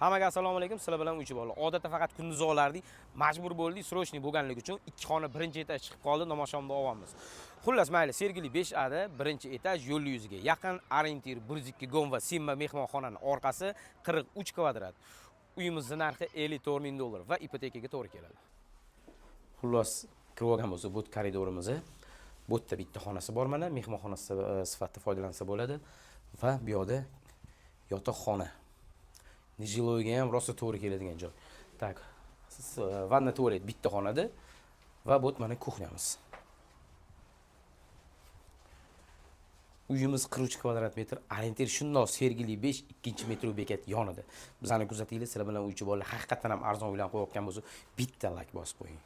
Hammaga assalomu alaykum. Sizlar bilan uychi bolalar. Odatda faqat kunduz olardik. Majbur bo'ldik, srochniy bo'lganligi uchun ikki xona birinchi etaj chiqib qoldi, namoshomda olamiz. Xullas, mayli, Sergeli 5A da birinchi etaj yo'l yuziga yaqin, orientir 102 gon va Simba mehmonxonaning orqasi 43 kvadrat. Uyimizning narxi 54 ming dollar va ipotekaga to'g'ri keladi. Xullas, kirib olgan bo'lsa, bu koridorimiz. Bu yerda bitta xonasi bor mana, mehmonxonasi sifatida foydalansa bo'ladi va bu yerda yotoqxona. Nijiloyga ham rosa to'g'ri keladigan joy. Tak, vanna tualet bitta xonada va bu mana kuxnyamiz. Uyimiz 43 kvadrat metr, orientir shundoq Sergeli 5 ikkinchi metro bekat yonida. Bizani kuzatinglar, sizlar bilan uychi bolalar haqiqatan ham arzon uylarni qo'yayotgan bo'lsa, bitta like bosib qo'ying.